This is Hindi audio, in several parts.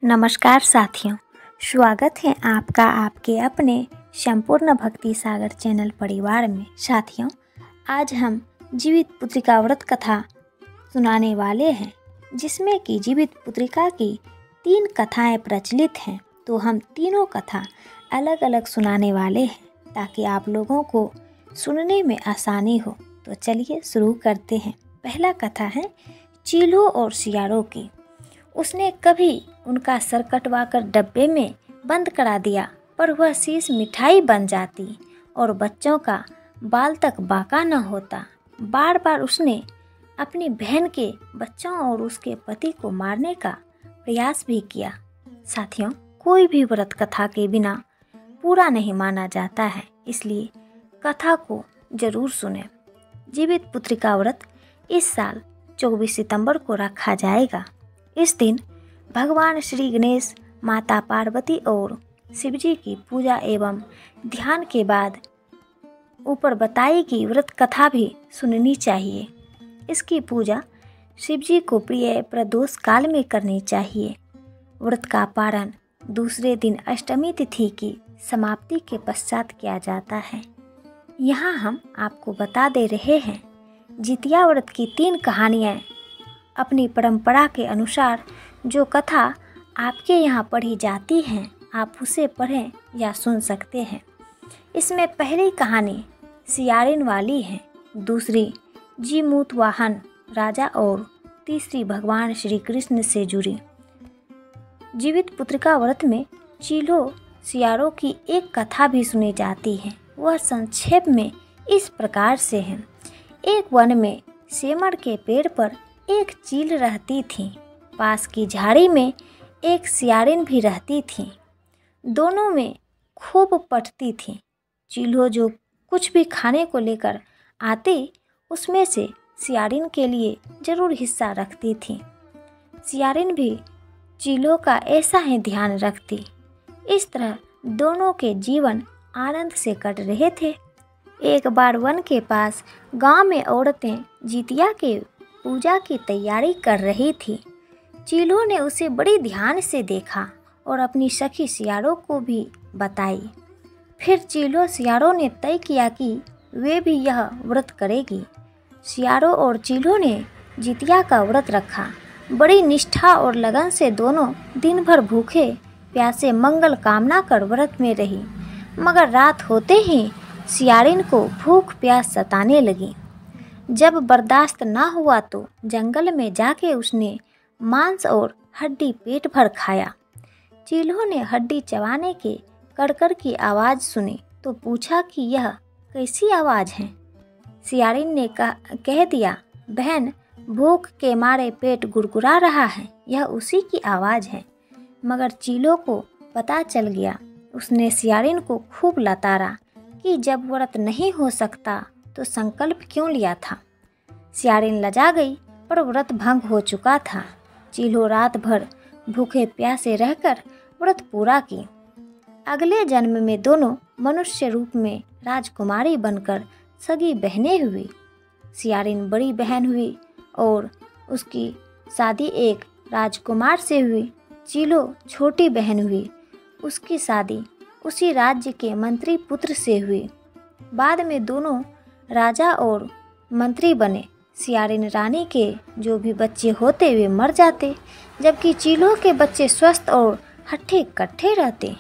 नमस्कार साथियों, स्वागत है आपका आपके अपने संपूर्ण भक्ति सागर चैनल परिवार में। साथियों, आज हम जीवित पुत्रिका व्रत कथा सुनाने वाले हैं, जिसमें कि जीवित पुत्रिका की 3 कथाएं प्रचलित हैं। तो हम तीनों कथा अलग अलग सुनाने वाले हैं ताकि आप लोगों को सुनने में आसानी हो। तो चलिए शुरू करते हैं। पहला कथा है चीलों और सियारों की। उसने कभी उनका सर कटवाकर डब्बे में बंद करा दिया, पर वह शीश मिठाई बन जाती और बच्चों का बाल तक बाका न होता। बार बार उसने अपनी बहन के बच्चों और उसके पति को मारने का प्रयास भी किया। साथियों, कोई भी व्रत कथा के बिना पूरा नहीं माना जाता है, इसलिए कथा को जरूर सुनें। जीवित पुत्रिका व्रत इस साल 24 सितंबर को रखा जाएगा। इस दिन भगवान श्री गणेश, माता पार्वती और शिवजी की पूजा एवं ध्यान के बाद ऊपर बताई गई व्रत कथा भी सुननी चाहिए। इसकी पूजा शिवजी को प्रिय प्रदोष काल में करनी चाहिए। व्रत का पारण दूसरे दिन अष्टमी तिथि की समाप्ति के पश्चात किया जाता है। यहाँ हम आपको बता दे रहे हैं जितिया व्रत की 3 कहानियाँ। अपनी परंपरा के अनुसार जो कथा आपके यहाँ पढ़ी जाती हैं, आप उसे पढ़ें या सुन सकते हैं। इसमें पहली कहानी सियारिन वाली है, दूसरी जीमूत वाहन राजा और तीसरी भगवान श्री कृष्ण से जुड़ी। जीवित पुत्रिका व्रत में चीलों सियारों की एक कथा भी सुनी जाती है। वह संक्षेप में इस प्रकार से है। एक वन में सेमर के पेड़ पर एक चील रहती थी। पास की झाड़ी में एक सियारिन भी रहती थी। दोनों में खूब पटती थी। चीलों जो कुछ भी खाने को लेकर आती, उसमें से सियारिन के लिए जरूर हिस्सा रखती थी। सियारिन भी चीलों का ऐसा ही ध्यान रखती। इस तरह दोनों के जीवन आनंद से कट रहे थे। एक बार वन के पास गांव में औरतें जितिया के पूजा की तैयारी कर रही थी। चीलों ने उसे बड़ी ध्यान से देखा और अपनी सखी सियारों को भी बताई। फिर चीलों सियारों ने तय किया कि वे भी यह व्रत करेगी। सियारों और चीलों ने जितिया का व्रत रखा। बड़ी निष्ठा और लगन से दोनों दिन भर भूखे प्यासे मंगल कामना कर व्रत में रही। मगर रात होते ही सियारिन को भूख प्यास सताने लगी। जब बर्दाश्त ना हुआ तो जंगल में जाके उसने मांस और हड्डी पेट भर खाया। चीलों ने हड्डी चबाने के कड़कड़ की आवाज़ सुनी तो पूछा कि यह कैसी आवाज़ है। सियारिन ने कह दिया, बहन, भूख के मारे पेट गुड़गुड़ा रहा है, यह उसी की आवाज़ है। मगर चीलों को पता चल गया। उसने सियारिन को खूब लताड़ा कि जब व्रत नहीं हो सकता तो संकल्प क्यों लिया था। सियारिन लजा गई, पर व्रत भंग हो चुका था। चीलों रात भर भूखे प्यासे रहकर व्रत पूरा की। अगले जन्म में दोनों मनुष्य रूप में राजकुमारी बनकर सगी बहनें हुई। सियारिन बड़ी बहन हुई और उसकी शादी एक राजकुमार से हुई। चीलों छोटी बहन हुई, उसकी शादी उसी राज्य के मंत्री पुत्र से हुई। बाद में दोनों राजा और मंत्री बने। सियारिन रानी के जो भी बच्चे होते वे मर जाते, जबकि चीलों के बच्चे स्वस्थ और हट्टे कट्ठे रहते।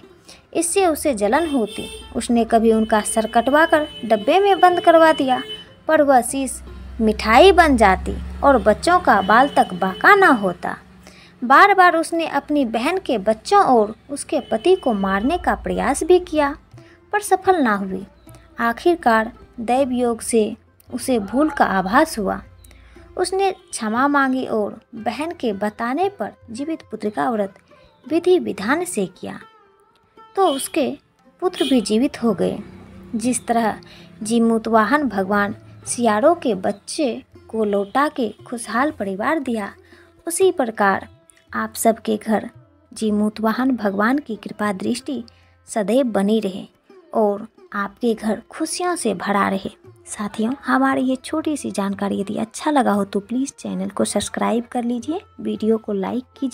इससे उसे जलन होती। उसने कभी उनका सर कटवा कर डब्बे में बंद करवा दिया, पर वह शीश मिठाई बन जाती और बच्चों का बाल तक बाका ना होता। बार बार उसने अपनी बहन के बच्चों और उसके पति को मारने का प्रयास भी किया, पर सफल ना हुई। आखिरकार दैव योग से उसे भूल का आभास हुआ। उसने क्षमा मांगी और बहन के बताने पर जीवित पुत्रिका व्रत विधि विधान से किया तो उसके पुत्र भी जीवित हो गए। जिस तरह जीमूत वाहन भगवान सियारों के बच्चे को लौटा के खुशहाल परिवार दिया, उसी प्रकार आप सबके घर जीमूत वाहन भगवान की कृपा दृष्टि सदैव बनी रहे और आपके घर खुशियों से भरा रहे। साथियों, हमारी ये छोटी सी जानकारी यदि अच्छा लगा हो तो प्लीज़ चैनल को सब्सक्राइब कर लीजिए, वीडियो को लाइक कीजिए।